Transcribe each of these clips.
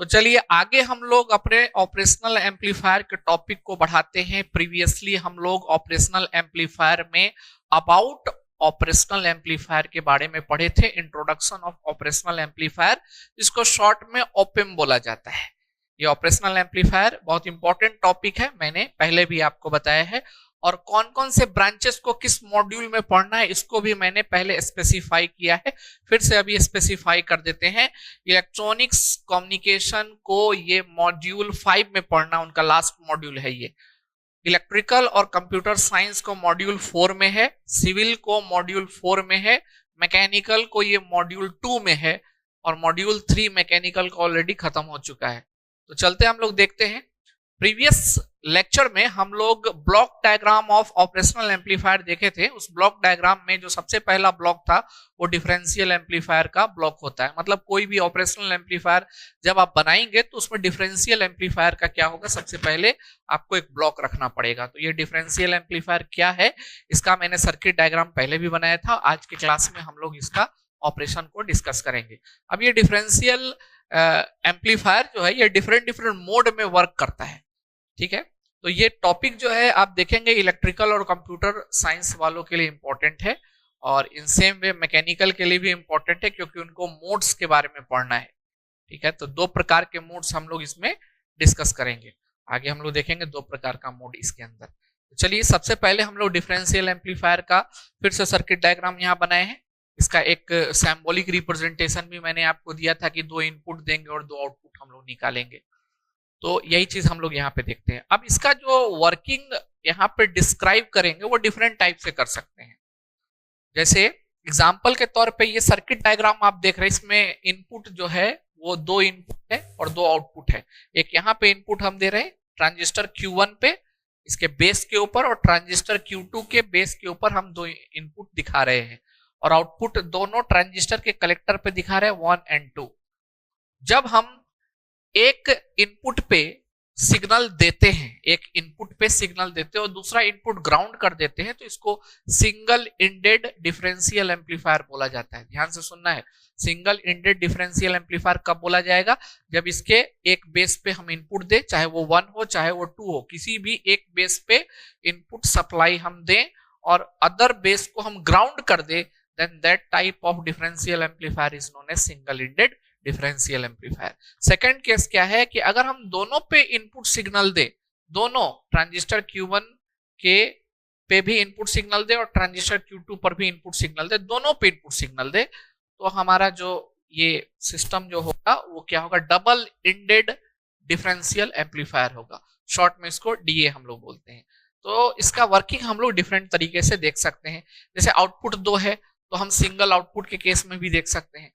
चलिए आगे हम लोग अपने ऑपरेशनल एम्पलीफायर के टॉपिक को बढ़ाते हैं। प्रीवियसली हम लोग ऑपरेशनल एम्पलीफायर में अबाउट ऑपरेशनल एम्पलीफायर के बारे में पढ़े थे, इंट्रोडक्शन ऑफ ऑपरेशनल एम्पलीफायर, जिसको शॉर्ट में ओपेम बोला जाता है। ये ऑपरेशनल एम्पलीफायर बहुत इंपॉर्टेंट टॉपिक है, मैंने पहले भी आपको बताया है। और कौन कौन से ब्रांचेस को किस मॉड्यूल में पढ़ना है इसको भी मैंने पहले स्पेसिफाई किया है, फिर से अभी स्पेसिफाई कर देते हैं। इलेक्ट्रॉनिक्स कम्युनिकेशन को ये मॉड्यूल 5 में पढ़ना, उनका लास्ट मॉड्यूल है ये। इलेक्ट्रिकल और कंप्यूटर साइंस को मॉड्यूल 4 में है, सिविल को मॉड्यूल 4 में है, मैकेनिकल को ये मॉड्यूल 2 में है, और मॉड्यूल 3 मैकेनिकल का ऑलरेडी खत्म हो चुका है। तो चलते हम लोग देखते हैं। प्रीवियस लेक्चर में हम लोग block diagram of operational amplifier देखे थे। उस ब्लॉक डायग्राम में जो सबसे पहला ब्लॉक था वो डिफरेंशियल एम्पलीफायर का ब्लॉक होता है। मतलब कोई भी ऑपरेशनल एम्पलीफायर जब आप बनाएंगे तो उसमें डिफरेंशियल एम्पलीफायर का क्या होगा, सबसे पहले आपको एक ब्लॉक रखना पड़ेगा। तो ये डिफरेंशियल एम्पलीफायर क्या है, इसका मैंने सर्किट डायग्राम पहले भी बनाया था। आज के क्लास में हम लोग इसका ऑपरेशन को डिस्कस करेंगे। अब ये डिफरेंशियल एम्पलीफायर जो है ये डिफरेंट मोड में वर्क करता है, ठीक है। तो ये टॉपिक जो है आप देखेंगे इलेक्ट्रिकल और कंप्यूटर साइंस वालों के लिए इंपॉर्टेंट है, और इन सेम वे मैकेनिकल के लिए भी इंपॉर्टेंट है, क्योंकि उनको मोड्स के बारे में पढ़ना है, ठीक है। तो दो प्रकार के मोड्स हम लोग इसमें डिस्कस करेंगे। आगे हम लोग देखेंगे दो प्रकार का मोड इसके अंदर। तो चलिए सबसे पहले हम लोग डिफरेंशियल एम्पलीफायर का फिर से सर्किट डायग्राम यहाँ बनाए हैं। इसका एक सिंबॉलिक रिप्रेजेंटेशन भी मैंने आपको दिया था कि दो इनपुट देंगे और दो आउटपुट हम लोग निकालेंगे। तो यही चीज हम लोग यहाँ पे देखते हैं। अब इसका जो वर्किंग यहाँ पे डिस्क्राइब करेंगे वो डिफरेंट टाइप से कर सकते हैं। जैसे एग्जांपल के तौर पे ये सर्किट डायग्राम आप देख रहे हैं, इसमें इनपुट जो है वो दो इनपुट है और दो आउटपुट है। एक यहाँ पे इनपुट हम दे रहे हैं ट्रांजिस्टर Q1 पे, इसके बेस के ऊपर, और ट्रांजिस्टर Q2 के बेस के ऊपर हम दो इनपुट दिखा रहे हैं, और आउटपुट दोनों ट्रांजिस्टर के कलेक्टर पे दिखा रहे हैं 1 और 2। जब हम एक इनपुट पे सिग्नल देते हैं, एक इनपुट पे सिग्नल देते हैं और दूसरा इनपुट ग्राउंड कर देते हैं, तो इसको सिंगल इंडेड डिफरेंशियल एम्पलीफायर बोला जाता है। ध्यान से सुनना है, सिंगल इंडेड डिफरेंशियल एम्पलीफायर कब बोला जाएगा, जब इसके एक बेस पे हम इनपुट दें, चाहे वो 1 हो चाहे वो 2 हो, किसी भी एक बेस पे इनपुट सप्लाई हम दें और अदर बेस को हम ग्राउंड कर दें, then that type of differential amplifier is known as single ended differential amplifier। Second case क्या है कि अगर हम दोनों पे इनपुट सिग्नल दे, दोनों ट्रांजिस्टर Q1 के पे भी इनपुट सिग्नल दे और ट्रांजिस्टर Q2 पर भी इनपुट सिग्नल दे, दोनों पे इनपुट सिग्नल दे, तो हमारा जो ये सिस्टम जो होगा वो क्या होगा, डबल इंडेड डिफरेंशियल एम्पलीफायर होगा। शॉर्ट में इसको DA हम लोग बोलते हैं। तो इसका वर्किंग हम लोग डिफरेंट तरीके से देख सकते हैं। जैसे आउटपुट 2 है तो हम सिंगल आउटपुट के केस में भी देख सकते हैं।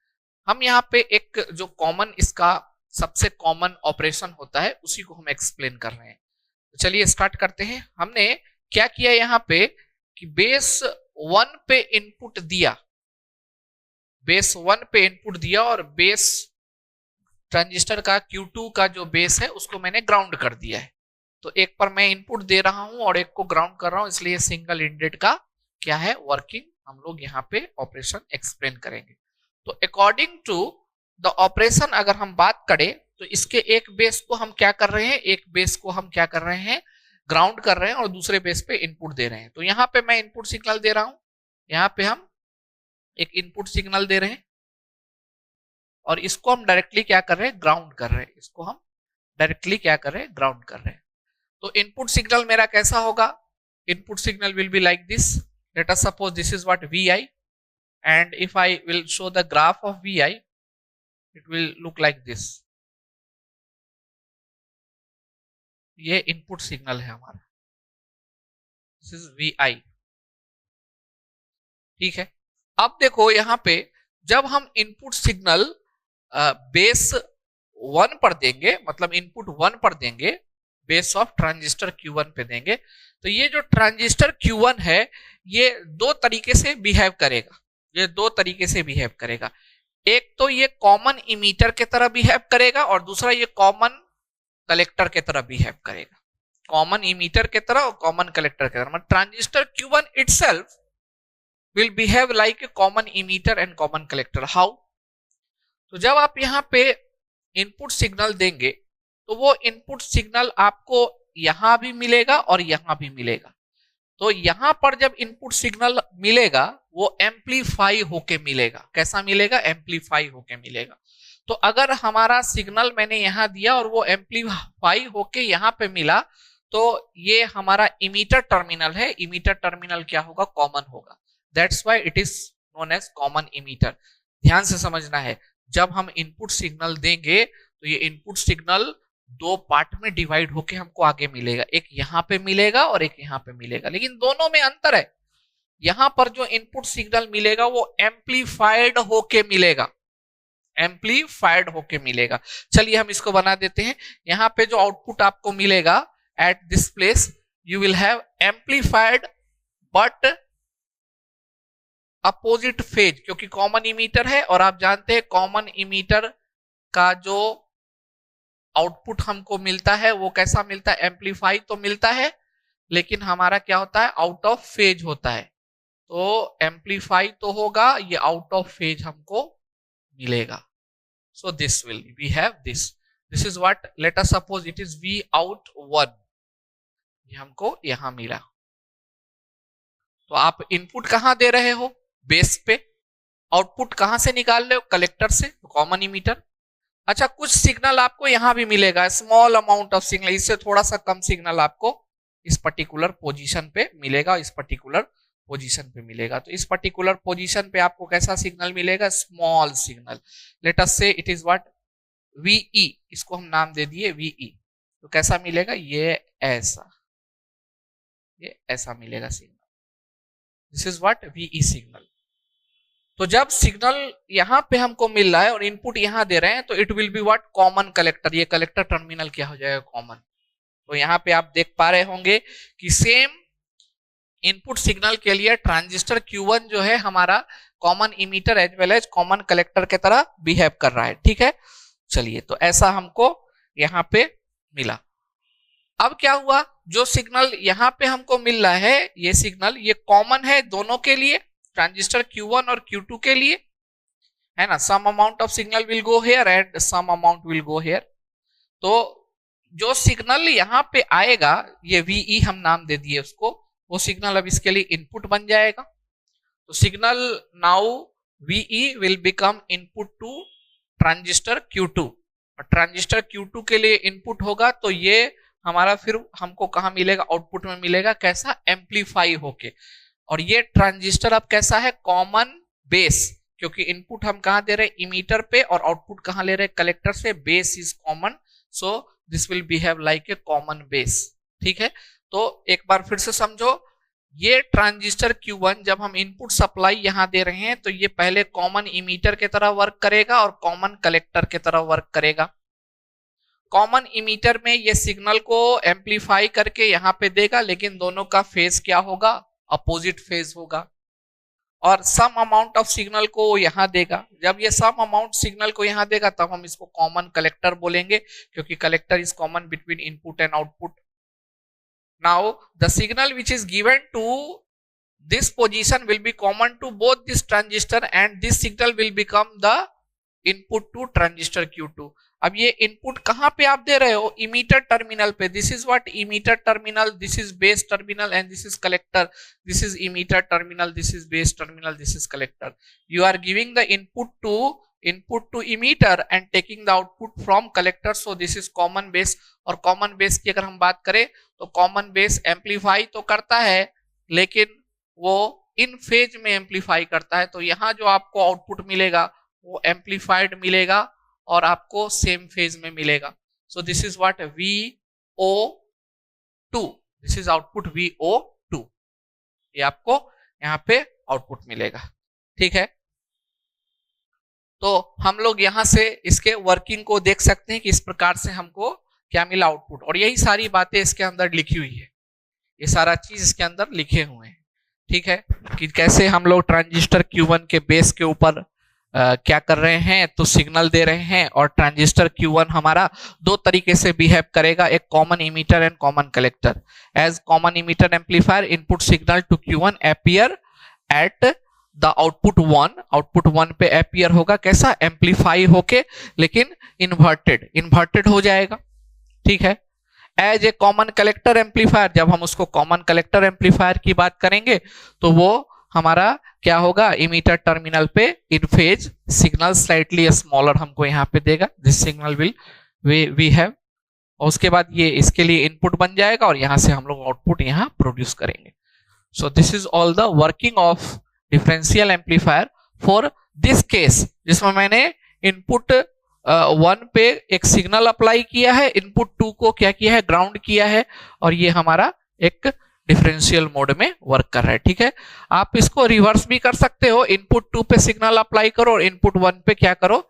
हम यहाँ पे एक जो कॉमन, इसका सबसे कॉमन ऑपरेशन होता है उसी को हम एक्सप्लेन कर रहे हैं। तो चलिए स्टार्ट करते हैं। हमने क्या किया यहाँ पे कि बेस 1 पे इनपुट दिया, बेस 1 पे इनपुट दिया, और बेस ट्रांजिस्टर का Q2 का जो बेस है उसको मैंने ग्राउंड कर दिया है। तो एक पर मैं इनपुट दे रहा हूं और एक को ग्राउंड कर रहा हूं, इसलिए सिंगल इंडेड का क्या है वर्किंग हम लोग यहाँ पे ऑपरेशन एक्सप्लेन करेंगे। तो अकॉर्डिंग टू द ऑपरेशन अगर हम बात करें तो इसके एक बेस को हम क्या कर रहे हैं, एक बेस को हम क्या कर रहे हैं, ग्राउंड कर रहे हैं, और दूसरे बेस पे इनपुट दे रहे हैं। तो यहाँ पे मैं इनपुट सिग्नल दे रहा हूं, यहाँ पे हम एक इनपुट सिग्नल दे रहे हैं, और इसको हम डायरेक्टली क्या कर रहे हैं, ग्राउंड कर रहे हैं। इसको हम डायरेक्टली क्या कर रहे हैं, ग्राउंड कर रहे हैं। तो इनपुट सिग्नल मेरा कैसा होगा, input signal will be like this. Let us suppose this is what Vi, and if I will show the graph of Vi, it will look like this। ये इनपुट सिग्नल है हमारा, this is Vi, ठीक है। अब देखो यहाँ पे जब हम इनपुट सिग्नल बेस 1 पर देंगे, मतलब इनपुट 1 पर देंगे, बेस ऑफ ट्रांजिस्टर Q1 पे देंगे, तो ये जो ट्रांजिस्टर Q1 है ये दो तरीके से बिहेव करेगा, ये दो तरीके से बिहेव करेगा। एक तो ये कॉमन इमीटर के तरह बिहेव करेगा, और दूसरा ये कॉमन कलेक्टर के तरह बिहेव करेगा। कॉमन इमीटर के तरह और कॉमन कलेक्टर के तरह, मतलब transistor Q1 itself will behave like a common emitter and common collector। How? तो जब आप यहाँ पे इनपुट सिग्नल देंगे तो वो इनपुट सिग्नल आपको यहां भी मिलेगा और यहां भी मिलेगा। तो यहां पर जब इनपुट सिग्नल मिलेगा वो एम्पलीफाई होके मिलेगा। कैसा मिलेगा? एम्पलीफाई होके मिलेगा। तो अगर हमारा सिग्नल मैंने यहां दिया और वो एम्पलीफाई होके यहां पे मिला तो ये हमारा इमीटर टर्मिनल है। इमीटर टर्मिनल क्या होगा? कॉमन होगा। That's why it is known as common emitter. ध्यान से समझना है, जब हम इनपुट सिग्नल देंगे तो ये इनपुट सिग्नल दो पार्ट में डिवाइड होके हमको आगे मिलेगा। एक यहां पे मिलेगा और एक यहां पे मिलेगा, लेकिन दोनों में अंतर है। यहां पर जो इनपुट सिग्नल मिलेगा वो एम्पलीफाइड होके मिलेगा, एम्पलीफाइड होके मिलेगा। चलिए हम इसको बना देते हैं। यहां पे जो आउटपुट आपको मिलेगा at this place you will have amplified but opposite phase, क्योंकि कॉमन इमीटर है और आप जानते हैं कॉमन इमीटर का जो आउटपुट हमको मिलता है वो कैसा मिलता है? एम्पलीफाई तो मिलता है लेकिन हमारा क्या होता है? आउट ऑफ फेज होता है। तो एम्पलीफाई तो होगा, ये आउट ऑफ फेज हमको मिलेगा। So this will we have this is what, let us suppose it is V out 1, ये हमको यहां मिला। तो आप इनपुट कहां दे रहे हो? बेस पे। आउटपुट कहां से निकाल रहे हो? कलेक्टर से, कॉमन इमीटर। अच्छा, कुछ सिग्नल आपको यहां भी मिलेगा, स्मॉल अमाउंट ऑफ सिग्नल, इससे थोड़ा सा कम सिग्नल आपको इस पर्टिकुलर पोजीशन पे मिलेगा, इस पर्टिकुलर पोजीशन पे मिलेगा। तो इस पर्टिकुलर पोजीशन पे आपको कैसा सिग्नल मिलेगा? Small signal. लेट अस से इट इज व्हाट, वीई, इसको हम नाम दे दिए वीई। तो कैसा मिलेगा? ये ऐसा मिलेगा signal. This is what, VE signal. तो जब सिग्नल यहां पे हमको मिल रहा है और इनपुट यहां दे रहे हैं तो it will be what, common collector. ये कलेक्टर टर्मिनल क्या हो जाएगा? कॉमन। तो यहां पे आप देख पा रहे होंगे कि सेम इनपुट सिग्नल के लिए ट्रांजिस्टर Q1 जो है हमारा common emitter as well as common collector के तरह बिहेव कर रहा है। ठीक है, चलिए, तो ऐसा हमको यहां पे मिला। अब क्या हुआ? जो सिग्नल यहां पे हमको मिल रहा है ये सिग्नल, ये कॉमन है दोनों के लिए, ट्रांजिस्टर Q1 और Q2 के लिए, है ना। Some amount of signal will go here and some amount will go here. तो जो सिग्नल यहां पे आएगा, ये वीई हम नाम दे दिए उसको, वो सिग्नल अब इसके लिए इनपुट बन जाएगा। तो signal now we will become input to transistor Q2, और ट्रांजिस्टर Q2 के लिए इनपुट होगा तो ये हमारा फिर हमको कहां मिलेगा? आउटपुट में मिलेगा। कैसा? एम्पलीफाई होके। और ये ट्रांजिस्टर अब कैसा है? कॉमन बेस, क्योंकि इनपुट हम कहां दे रहे हैं? इमीटर पे, और आउटपुट कहां ले रहे हैं? कलेक्टर से। Base is common, so this will behave like a common base. ठीक है, तो एक बार फिर से समझो, ये ट्रांजिस्टर Q1 जब हम इनपुट सप्लाई यहां दे रहे हैं तो ये पहले कॉमन इमीटर की तरह वर्क करेगा और कॉमन कलेक्टर की तरह वर्क करेगा। कॉमन इमीटर में ये सिग्नल को एम्पलीफाई करके यहां पे देगा, लेकिन दोनों का फेज क्या होगा? अपोजिट फेज होगा। और सम अमाउंट ऑफ सिग्नल को यहां देगा। जब ये सम अमाउंट सिग्नल को यहां देगा तब हम इसको कॉमन कलेक्टर बोलेंगे, क्योंकि collector is common between input and output. Now the signal which is given to this position will be common to both this transistor, and this signal will become the input to transistor Q2. अब ये input कहां पे आप दे रहे हो? Emitter terminal पे। This is what, emitter terminal, this is base terminal and this is collector. This is emitter terminal, this is base terminal, this is collector. You are giving the input to emitter and taking the output from collector, so this is common base। और common base की अगर हम बात करें तो common base amplify तो करता है लेकिन वो इन फेज में एम्पलीफाई करता है। तो यहाँ जो आपको आउटपुट मिलेगा वो एम्पलीफाइड मिलेगा और आपको सेम फेज में मिलेगा। So this is what, VO2, this is output VO2, ये आपको यहाँ पे आउटपुट मिलेगा। ठीक है, तो हम लोग यहां से इसके वर्किंग को देख सकते हैं कि इस प्रकार से हमको क्या मिला? आउटपुट। और यही सारी बातें इसके अंदर लिखी हुई है, ये सारा चीज इसके अंदर लिखे हुए हैं। ठीक है, कि कैसे हम लोग ट्रांजिस्टर Q1 के बेस के ऊपर क्या कर रहे हैं, तो सिग्नल दे रहे हैं। और ट्रांजिस्टर Q1 हमारा दो तरीके से बिहेव करेगा, एक common emitter and common collector. As common emitter amplifier, input signal to Q1 appear at the output one पे अपीयर होगा कैसा, एम्पलीफाई होके, लेकिन इन्वर्टेड हो जाएगा, ठीक है। As a common collector amplifier, जब हम उसको कॉमन कलेक्टर एम्पलीफायर की बात करेंगे तो वो हमारा क्या होगा, इमीटर टर्मिनल पे in phase signal slightly smaller हमको यहाँ पे देगा, this signal will we have, और उसके बाद ये इसके लिए इनपुट बन जाएगा और यहाँ से हम लोग आउटपुट यहाँ प्रोड्यूस करेंगे। So this is all the working of differential amplifier for this case, जिसमें मैंने इनपुट वन पे एक सिग्नल अप्लाई किया है, इनपुट टू को क्या किया है, ग्राउंड किया है, और ये हमारा एक डिफरेंशियल मोड में वर्क कर रहा है, ठीक है। आप इसको रिवर्स भी कर सकते हो, इनपुट टू पे सिग्नल अप्लाई करो और इनपुट वन पे क्या करो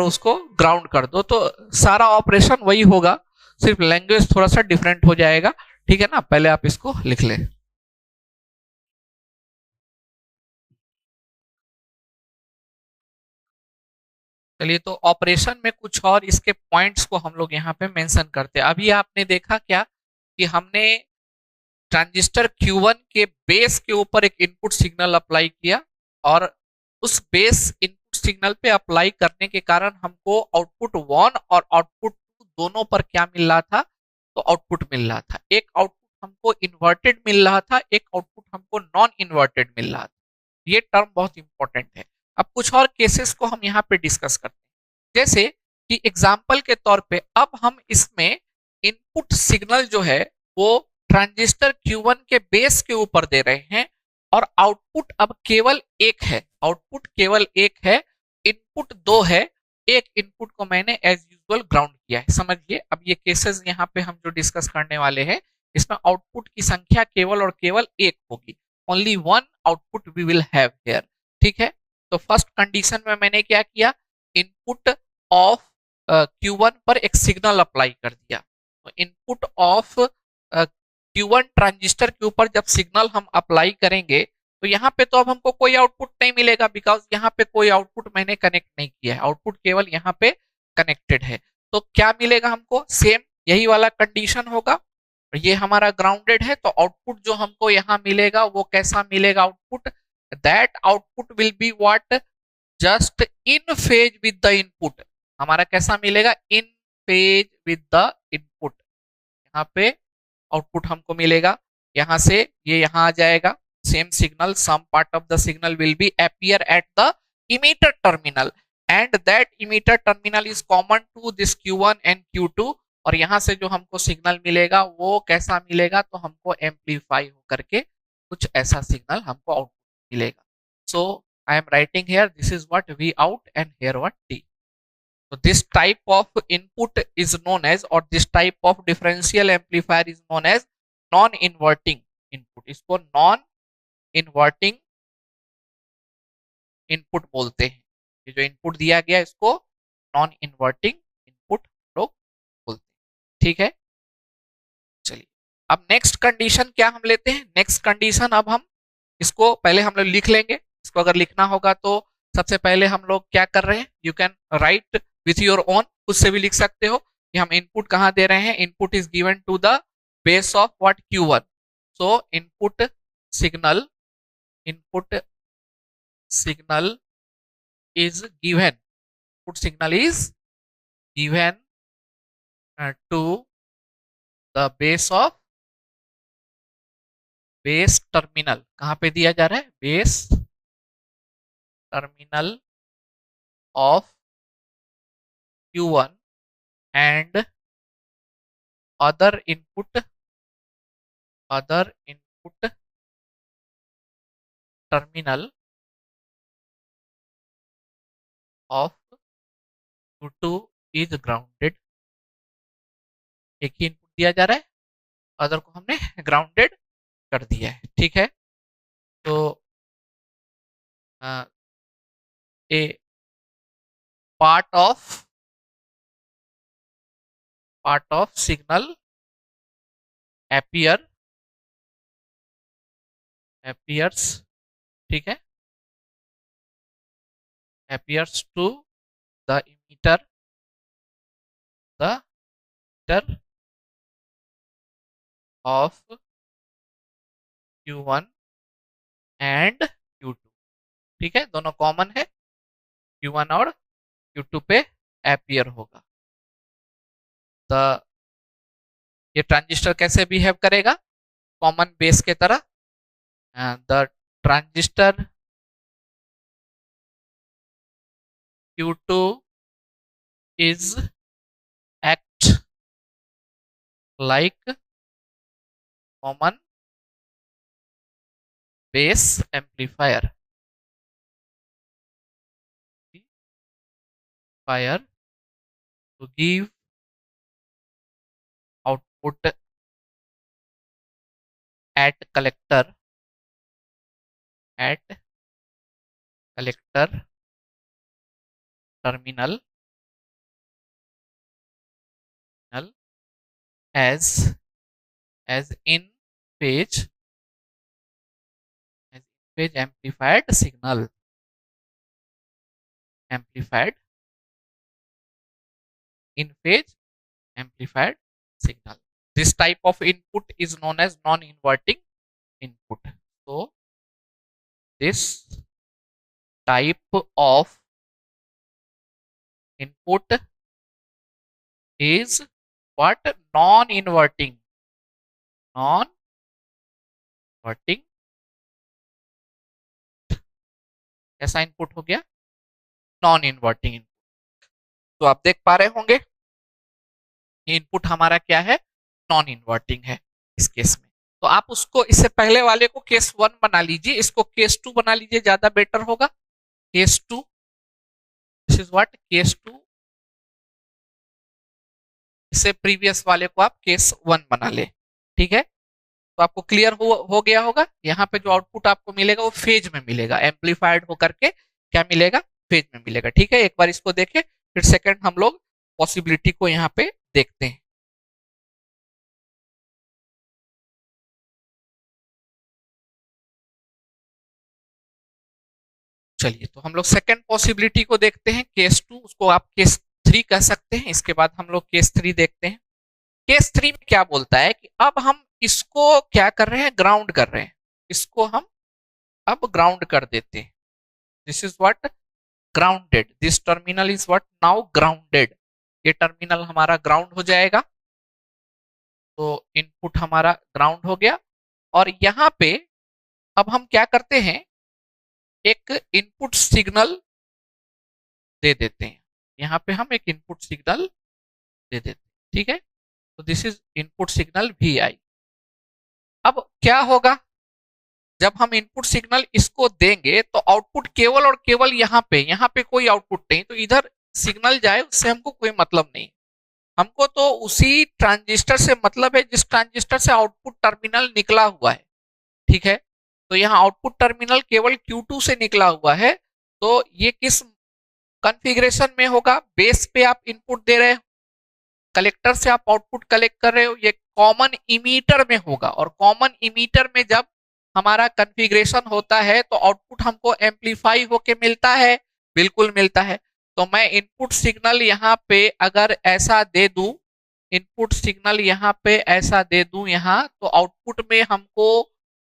उसको ग्राउंड कर दो, तो सारा ऑपरेशन वही होगा, सिर्फ लैंग्वेज थोड़ा सा डिफरेंट हो जाएगा, ठीक है ना। पहले आप इसको लिख लें। चलिए, तो ऑपरेशन में कुछ और इसके पॉइंट्स को हम लोग यहाँ पे मेंशन करते हैं। अभी आपने देखा क्या कि हमने ट्रांजिस्टर Q1 के बेस के ऊपर एक इनपुट सिग्नल अप्लाई किया, और उस बेस इनपुट सिग्नल पे अप्लाई करने के कारण हमको आउटपुट 1 और आउटपुट 2 दोनों पर क्या मिल रहा था, तो आउटपुट मिल रहा था। एक आउटपुट हमको इन्वर्टेड मिल रहा था, एक आउटपुट हमको नॉन इन्वर्टेड मिल रहा था। ये टर्म बहुत इंपॉर्टेंट है। अब कुछ और केसेस को हम यहाँ पे डिस्कस करते हैं, जैसे कि एग्जाम्पल के तौर पे अब हम इसमें इनपुट सिग्नल जो है वो ट्रांजिस्टर Q1 के बेस के ऊपर दे रहे हैं, और आउटपुट अब केवल एक है, आउटपुट केवल एक है, इनपुट दो है, एक इनपुट को मैंने एज यूजुअल ग्राउंड किया है। समझिए, अब ये केसेस यहाँ पे हम जो डिस्कस करने वाले हैं, इसमें आउटपुट की संख्या केवल और केवल एक होगी, only one output we will have here, ठीक है। तो फर्स्ट कंडीशन में मैंने क्या किया, इनपुट ऑफ Q1 पर एक सिग्नल अप्लाई कर दिया। तो इनपुट ऑफ Q1 ट्रांजिस्टर के ऊपर जब सिग्नल हम अप्लाई करेंगे तो यहाँ पे तो अब हमको कोई आउटपुट नहीं मिलेगा, बिकॉज यहाँ पे कोई आउटपुट मैंने कनेक्ट नहीं किया है, आउटपुट केवल यहाँ पे कनेक्टेड है। तो क्या मिलेगा हमको, सेम यही वाला कंडीशन होगा, ये हमारा ग्राउंडेड है, तो आउटपुट जो हमको यहाँ मिलेगा वो कैसा मिलेगा, output that output will be what, just in phase with the input. हमारा कैसा मिलेगा, इन फेज विद द इनपुट। यहाँ पे आउटपुट हमको मिलेगा, यहां से ये यहां आ जाएगा, same signal, some part of the signal will be appear at the emitter terminal, and that emitter terminal is common to this Q1 and Q2, और यहां से जो हमको सिग्नल मिलेगा वो कैसा मिलेगा, तो हमको एम्पलीफाई होकर के कुछ ऐसा सिग्नल हमको आउटपुट मिलेगा। So I am writing here this is what V out and here what T. So this type of input is known as, or this type of differential amplifier is known as non-inverting input. इसको non-inverting input बोलते हैं। ये जो input दिया गया इसको non-inverting input लोग बोलते हैं, ठीक है। चलिए, अब नेक्स्ट कंडीशन क्या हम लेते हैं, नेक्स्ट कंडीशन अब हम इसको पहले हम लोग लिख लेंगे, इसको अगर लिखना होगा तो सबसे पहले हम लोग क्या कर रहे हैं, you can write with your own, खुद से भी लिख सकते हो कि हम इनपुट कहां दे रहे हैं, input is given to the base of what Q1। So input signal is given, input signal is given to the base terminal, कहां पे दिया जा रहा है, base terminal of Q1 and other input terminal of Q2 is grounded। एक ही input दिया जा रहा है, अदर को हमने ग्राउंडेड कर दिया है, ठीक है। तो ए पार्ट ऑफ सिग्नल appears, ठीक है, appears to the emitter of Q1 and Q2। ठीक है, दोनों कॉमन है, Q1 और Q2 पे अपीयर होगा। तो ये ट्रांजिस्टर कैसे बिहेव करेगा, कॉमन बेस के तरह। The transistor Q2 is act like common base amplifier to give output at collector terminal as in phase amplified signal. In phase amplified signal. This type of input is known as non-inverting input. So this type of input is what? Non-inverting ऐसा input हो गया, non inverting input. तो आप देख पा रहे होंगे input हमारा क्या है, नॉन इन्वर्टिंग है इस केस में। तो आप उसको, इससे पहले वाले को केस 1 बना लीजिए, इसको केस 2 बना लीजिए, ज्यादा बेटर होगा। Case 2, this is what, case 2। इससे प्रीवियस वाले को आप केस 1 बना ले, ठीक है। तो आपको क्लियर हो गया होगा। यहाँ पे जो आउटपुट आपको मिलेगा वो फेज में मिलेगा, एम्पलीफाइड होकर के क्या मिलेगा, फेज में मिलेगा, ठीक है। एक बार इसको देखें, फिर सेकंड हम लोग पॉसिबिलिटी को यहाँ पे देखते हैं। चलिए, तो हम लोग सेकंड पॉसिबिलिटी को देखते हैं, केस 2, उसको आप केस 3 कह सकते हैं। इसके बाद हम लोग केस 3 देखते हैं। केस 3 में क्या बोलता है कि अब हम इसको क्या कर रहे हैं, ग्राउंड कर रहे हैं, इसको हम अब ग्राउंड कर देते हैं। This is what, grounded, this terminal is what now grounded. ये टर्मिनल हमारा ग्राउंड हो जाएगा, तो इनपुट हमारा ग्राउंड हो गया। और यहाँ पे अब हम क्या करते हैं, एक इनपुट सिग्नल दे देते हैं। यहाँ पे हम एक इनपुट सिग्नल दे देते हैं, ठीक है। तो this is input signal Vi। अब क्या होगा, जब हम इनपुट सिग्नल इसको देंगे तो आउटपुट केवल और केवल यहाँ पे कोई आउटपुट नहीं, तो इधर सिग्नल जाए उससे हमको कोई मतलब नहीं। हमको तो उसी ट्रांजिस्टर से मतलब है जिस ट्रांजिस्टर से आउटपुट टर्मिनल निकला हुआ है, ठीक है। तो यहाँ आउटपुट टर्मिनल केवल Q2 से निकला हुआ है, तो ये किस कॉन्फ़िगरेशन में होगा, बेस पे आप इनपुट दे रहे हो, कलेक्टर से आप आउटपुट कलेक्ट कर रहे हो, ये कॉमन इमीटर में होगा। और कॉमन इमीटर में जब हमारा कॉन्फ़िगरेशन होता है तो आउटपुट हमको एम्पलीफाई होके मिलता है, बिल्कुल मिलता है। तो मैं इनपुट सिग्नल यहाँ पे अगर ऐसा दे दूं, इनपुट सिग्नल यहाँ पे ऐसा दे दूं यहाँ, तो आउटपुट में हमको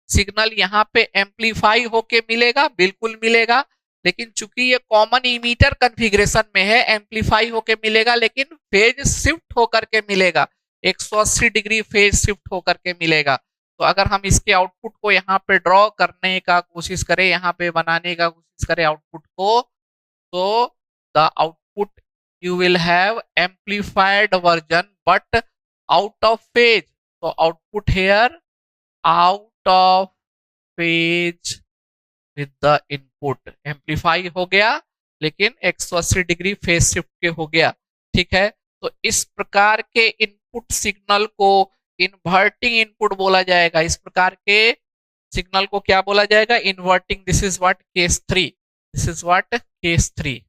सिग्नल यहाँ पे एम्पलीफाई होके मिलेगा, बिल्कुल मिलेगा। लेकिन चूंकि ये कॉमन इमीटर कॉन्फ़िगरेशन में है, एम्पलीफाई होके मिलेगा, लेकिन फेज शिफ्ट होकर के मिलेगा, 180 डिग्री फेज शिफ्ट होकर के मिलेगा। तो अगर हम इसके आउटपुट को यहाँ पे ड्रॉ करने का कोशिश करें, यहाँ पे बनाने का कोशिश करें आउटपुट को, तो the output you will have amplified version but out of phase. तो output here out of phase with the input, amplify हो गया लेकिन 180 डिग्री फेज शिफ्ट के हो गया, ठीक है। तो इस प्रकार के इनपुट सिग्नल को इन्वर्टिंग इनपुट बोला जाएगा। इस प्रकार के सिग्नल को क्या बोला जाएगा, inverting. This is what, case 3, this is what, case 3।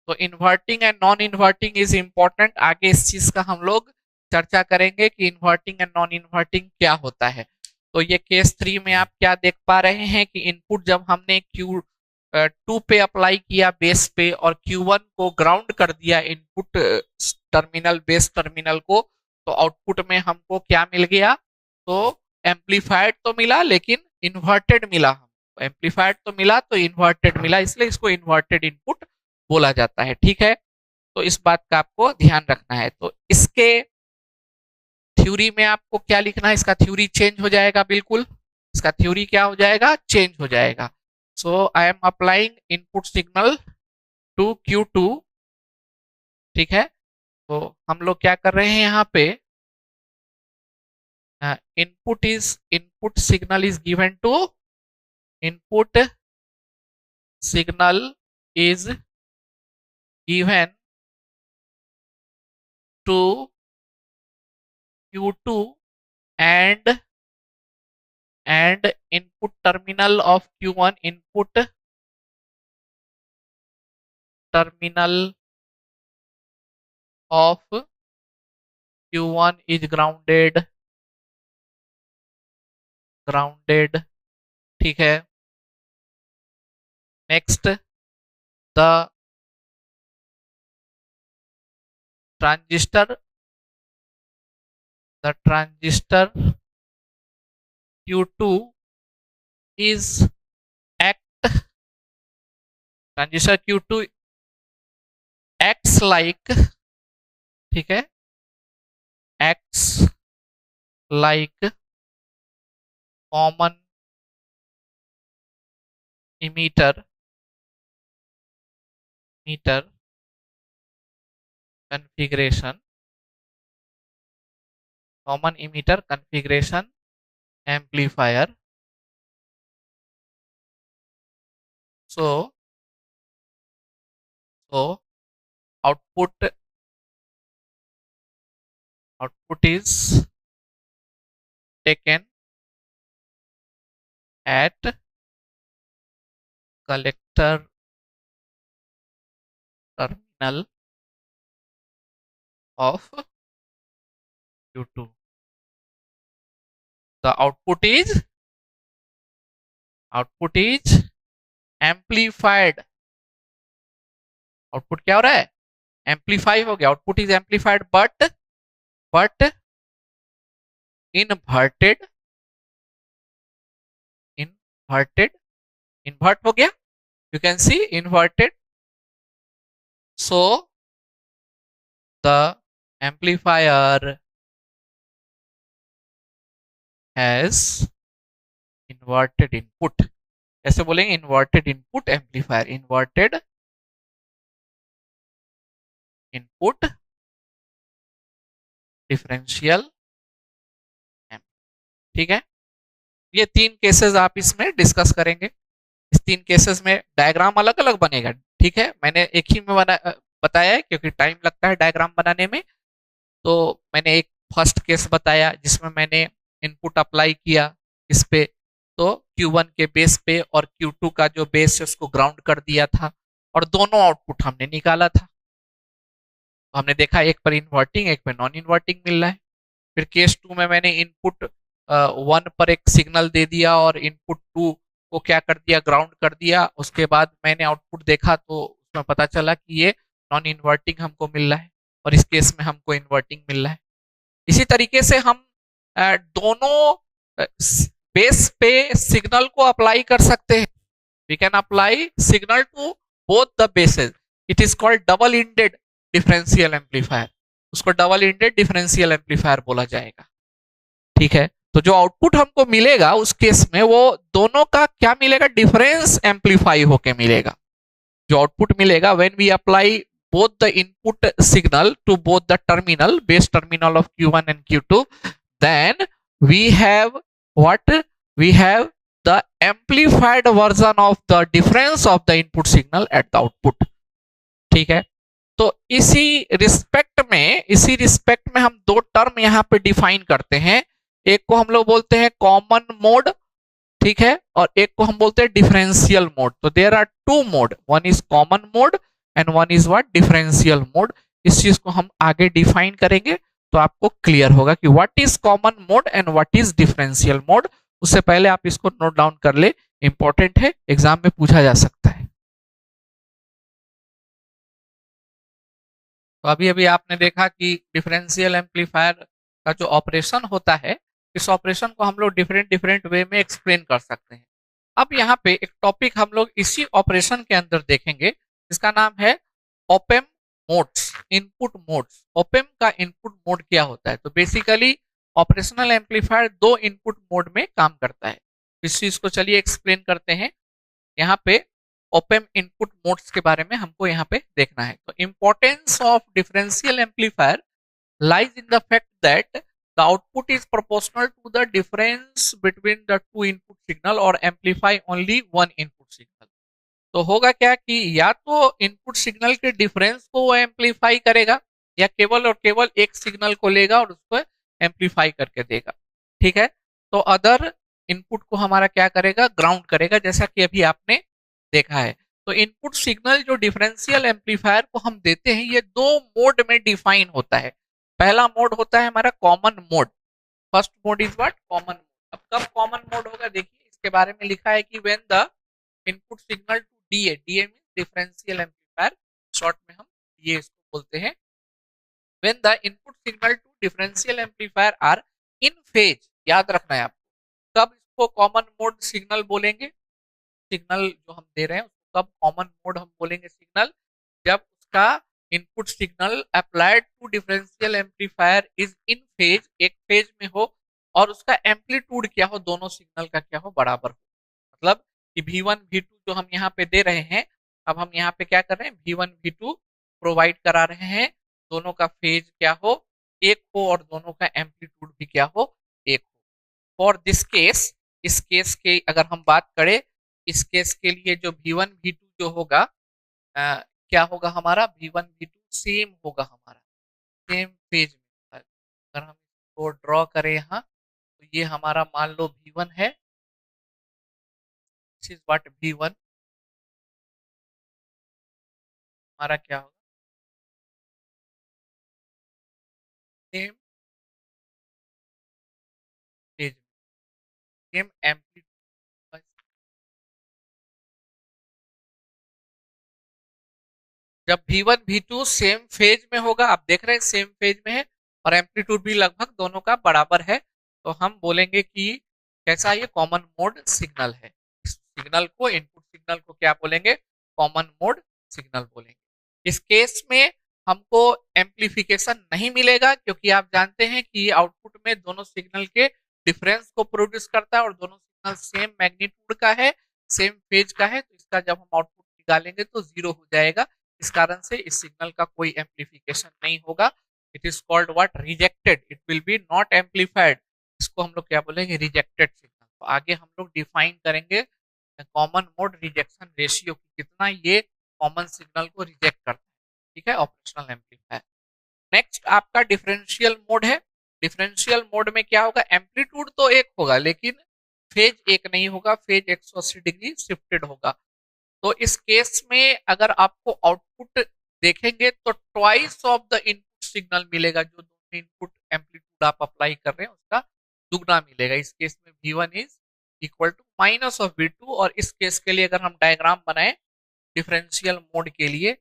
तो inverting and non inverting is important. आगे इस चीज का हम लोग चर्चा करेंगे कि इन्वर्टिंग एंड नॉन इन्वर्टिंग क्या होता है। तो ये केस 3 में आप क्या देख पा रहे हैं कि इनपुट जब हमने Q2 पे अप्लाई किया बेस पे, और Q1 को ग्राउंड कर दिया इनपुट टर्मिनल, बेस टर्मिनल को, तो आउटपुट में हमको क्या मिल गया, तो एम्पलीफाइड तो मिला लेकिन इन्वर्टेड मिला। एम्पलीफायड तो मिला तो इन्वर्टेड मिला, इसलिए इसको इन्वर्टेड इनपुट बोला जाता है। ठीक है, तो इस बात का आपको ध्यान रखना है। तो इसके थ्योरी में आपको क्या लिखना है, इसका थ्योरी चेंज हो जाएगा, बिल्कुल इसका थ्योरी क्या हो जाएगा, चेंज हो जाएगा। So I am applying input signal to Q2। ठीक है, तो हम लोग क्या कर रहे हैं यहाँ पे, input signal is given to, input signal is given to Q2 and input terminal of Q1, input terminal of Q1 is grounded। ठीक है, next the transistor Q2 is act transistor Q2 acts like, ठीक है, acts like common emitter configuration, amplifier। so output is taken at collector terminal of Q2। the output is amplified। Output क्या हो रहा है, amplify हो गया, output is amplified but inverted invert हो गया, you can see inverted. So the amplifier has inverted input. कैसे बोलेंगे, inverted input amplifier, inverted input differential. ठीक है, ये तीन केसेस आप इसमें डिस्कस करेंगे। इस तीन केसेस में डायग्राम अलग अलग बनेगा। ठीक है, मैंने एक ही में बताया है क्योंकि टाइम लगता है डायग्राम बनाने में। तो मैंने एक फर्स्ट केस बताया जिसमें मैंने इनपुट अप्लाई किया इस पे, तो Q1 के बेस पे और Q2 का जो बेस है उसको ग्राउंड कर दिया था और दोनों आउटपुट हमने निकाला था। तो हमने देखा एक पर इन्वर्टिंग एक पर नॉन इन्वर्टिंग मिल रहा है। फिर केस 2 में मैंने इनपुट 1 पर एक सिग्नल दे दिया और इनपुट 2 को क्या कर दिया, ग्राउंड कर दिया। उसके बाद मैंने आउटपुट देखा तो उसमें पता चला कि ये नॉन इन्वर्टिंग हमको मिल रहा है और इस केस में हमको इन्वर्टिंग मिल रहा है। इसी तरीके से हम दोनों बेस पे सिग्नल को अप्लाई कर सकते हैं। We can apply signal to both the bases, it is called double ended differential amplifier. उसको डबल इंडेड डिफरेंशियल एम्पलीफायर बोला जाएगा। ठीक है, तो जो आउटपुट हमको मिलेगा उस केस में वो दोनों का क्या मिलेगा, डिफरेंस एम्पलीफाई होके मिलेगा। जो आउटपुट मिलेगा when we apply both the input signal to both the base terminal of Q1 and Q2, then we have what, we have the amplified version of the difference of the input signal at the output। ठीक है, तो इसी respect में हम दो term यहाँ पे define करते हैं। एक को हम लोग बोलते हैं कॉमन मोड, ठीक है, और एक को हम बोलते हैं डिफरेंशियल मोड। तो there are two mode, one is common mode and one is what, differential mode. इस चीज को हम आगे डिफाइन करेंगे तो आपको क्लियर होगा कि what is common mode and what is differential mode. उससे पहले आप इसको नोट डाउन कर ले, इंपॉर्टेंट है, एग्जाम में पूछा जा सकता है। तो अभी अभी आपने देखा कि डिफरेंशियल एम्पलीफायर का जो ऑपरेशन होता है, इस ऑपरेशन को हम लोग डिफरेंट वे में एक्सप्लेन कर सकते हैं। अब यहाँ पे एक टॉपिक हम लोग इसी ऑपरेशन के अंदर देखेंगे, जिसका नाम है op-amp modes, input modes. Op-amp का इनपुट मोड क्या होता है? तो बेसिकली ऑपरेशनल एम्पलीफायर दो इनपुट मोड में काम करता है। इस चीज को चलिए एक्सप्लेन करते हैं। यहाँ पे ओपेम इनपुट मोड्स के बारे में हमको यहाँ पे देखना है। तो importance of differential amplifier lies in the fact that the output is proportional to the difference between the two input signal or amplify only one input signal। तो होगा क्या कि या तो इनपुट सिग्नल के डिफरेंस को वो एम्पलीफाई करेगा, या केवल और केवल एक सिग्नल को लेगा और उसको एम्पलीफाई करके देगा। ठीक है, तो अदर इनपुट को हमारा क्या करेगा? ग्राउंड करेगा, जैसा कि अभी आपने देखा है। तो इनपुट सिग्नल जो डिफरेंशियल एम्पलीफायर को हम देते हैं, ये दो मोड में डिफाइन होता है। पहला मोड होता है हमारा common mode. First mode is what? Common mode. अब कब कॉमन मोड होगा? देखिए इसके बारे में लिखा है कि when the input signal to DA, DA means differential amplifier, short में हम ये इसको बोलते हैं। When the input signal to differential amplifier are in phase, याद रखना है आपको, कब इसको कॉमन मोड सिग्नल बोलेंगे? सिग्नल जो हम दे रहे हैं उसको कब कॉमन मोड हम बोलेंगे सिग्नल? जब उसका input signal applied to differential amplifier is in phase, एक फेज में हो, और उसका एम्पलीट्यूड क्या हो? दोनों सिग्नल का क्या हो? बराबर हो। मतलब कि V1 V2 जो हम यहाँ पे दे रहे हैं, अब हम यहाँ पे क्या कर रहे हैं? V1 V2 प्रोवाइड करा रहे हैं, दोनों का फेज क्या हो? एक हो, और दोनों का एम्पलीट्यूड भी क्या हो? एक हो। फॉर दिस केस, इस केस के अगर हम बात करें, इस केस के लिए जो V1 V2 जो होगा, क्या होगा हमारा? V1 V2 सेम होगा हमारा, सेम फेज में। अगर हम इसको ड्रॉ करें यहाँ, तो ये हमारा मान लो V1 है, दिस इज व्हाट V1 हमारा क्या होगा? सेम फेज में, सेम एम्पलीट्यूड। जब V1 V2 सेम फेज में होगा, आप देख रहे हैं सेम फेज में है, और एम्पलीट्यूड भी लगभग दोनों का बराबर है, तो हम बोलेंगे कि कैसा? ये कॉमन मोड सिग्नल है। इस सिग्नल को, इनपुट सिग्नल को क्या बोलेंगे? कॉमन मोड सिग्नल बोलेंगे। इस केस में हमको एम्पलीफिकेशन नहीं मिलेगा, क्योंकि आप जानते हैं कि ये आउटपुट में दोनों सिग्नल के डिफरेंस को प्रोड्यूस करता है, और दोनों सिग्नल सेम मैग्नीट्यूड का है, सेम फेज का है, तो इसका जब हम आउटपुट निकालेंगे तो जीरो हो जाएगा। इस कारण से इस सिग्नल का कोई एम्पलीफिकेशन नहीं होगा। It is called what? Rejected. It will be not amplified. इसको हम लोग क्या बोलेंगे? Rejected signal. तो आगे हम लोग डिफाइन करेंगे कॉमन मोड रिजेक्शन रेशियो, कितना ये कॉमन सिग्नल को रिजेक्ट करता है। ठीक है, ऑपरेशनल एम्पलीफायर। नेक्स्ट आपका डिफरेंशियल मोड है। डिफरेंशियल मोड में क्या होगा? एम्पलीट्यूड तो एक होगा, लेकिन फेज एक नहीं होगा, फेज 180 डिग्री शिफ्टेड होगा। तो इस केस में अगर आपको आउटपुट देखेंगे, तो twice of the input signal मिलेगा। जो दोनों इनपुट एम्पलीट्यूड आप अप्लाई कर रहे हैं उसका दुगना मिलेगा। इस केस में V1 is equal to minus of V2। और इस केस के लिए अगर हम डायग्राम बनाए डिफरेंशियल मोड के लिए,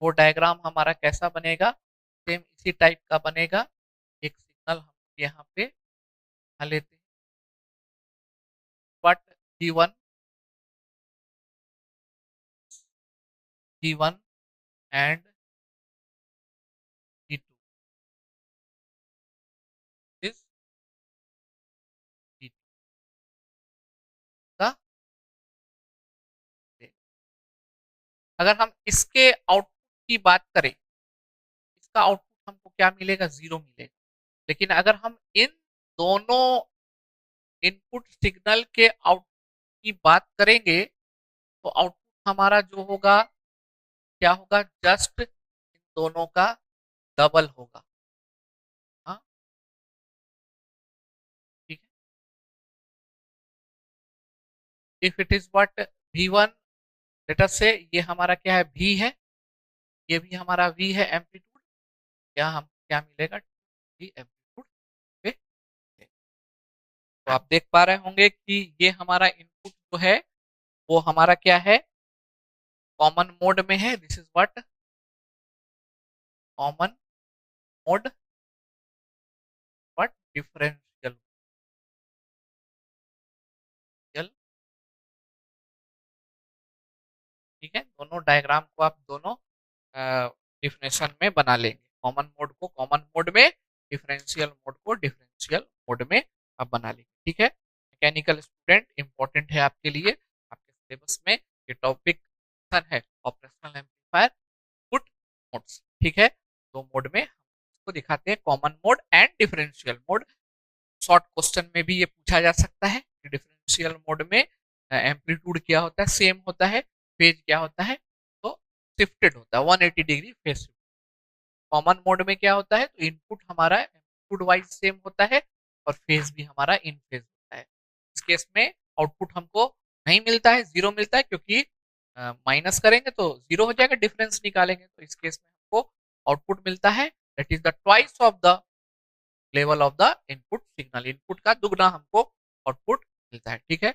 वो डायग्राम हमारा कैसा बनेगा? सेम इसी टाइप का बनेगा। एक सिग्नल हम यहाँ पे लेते हैं, but V1 V1 and V2 is V2 का। अगर हम इसके आउटपुट की बात करें, इसका आउटपुट हमको क्या मिलेगा? जीरो मिलेगा। लेकिन अगर हम इन दोनों इनपुट सिग्नल के आउटपुट की बात करेंगे, तो आउटपुट हमारा जो होगा क्या होगा? जस्ट इन दोनों का डबल होगा। हाँ, ठीक है। If it is what? V1, let us से ये हमारा क्या है? V है, ये भी हमारा V है एम्पलीट्यूड। क्या हम क्या मिलेगा? V एम्पलीट्यूड पे। तो आप देख पा रहे होंगे कि ये हमारा इनपुट जो है वो हमारा क्या है? कॉमन मोड में है। This is what? Common mode, what? Differential ठीक है, दोनों डायग्राम को आप दोनों डिफिनेशन में बना लेंगे। कॉमन मोड को कॉमन मोड में, डिफरेंशियल मोड को डिफरेंशियल मोड में आप बना लेंगे। ठीक है, मैकेनिकल स्टूडेंट इंपॉर्टेंट है आपके लिए, आपके सिलेबस में ये टॉपिक है ऑपरेशनल एम्पलीफायर इनपुट मोड्स। ठीक है, दो मोड में इसको दिखाते हैं, common mode and differential mode. Short question में भी ये पूछा जा सकता है कि डिफरेंशियल मोड में एम्पलीट्यूड क्या होता है, सेम होता है, फेज क्या होता है, तो शिफ्टेड होता है 180 डिग्री फेज। कॉमन मोड में क्या होता है, तो इनपुट हमारा एम्पलीट्यूड वाइज सेम होता है और फेज भी हमारा इन फेज होता है। इस केस में आउटपुट हमको नहीं मिलता है, जीरो मिलता है, क्योंकि माइनस करेंगे तो जीरो हो जाएगा, डिफरेंस निकालेंगे तो इस केस में हमको आउटपुट मिलता है that is the twice of the level of the input signal. Input का दुगना हमको आउटपुट मिलता है। ठीक है,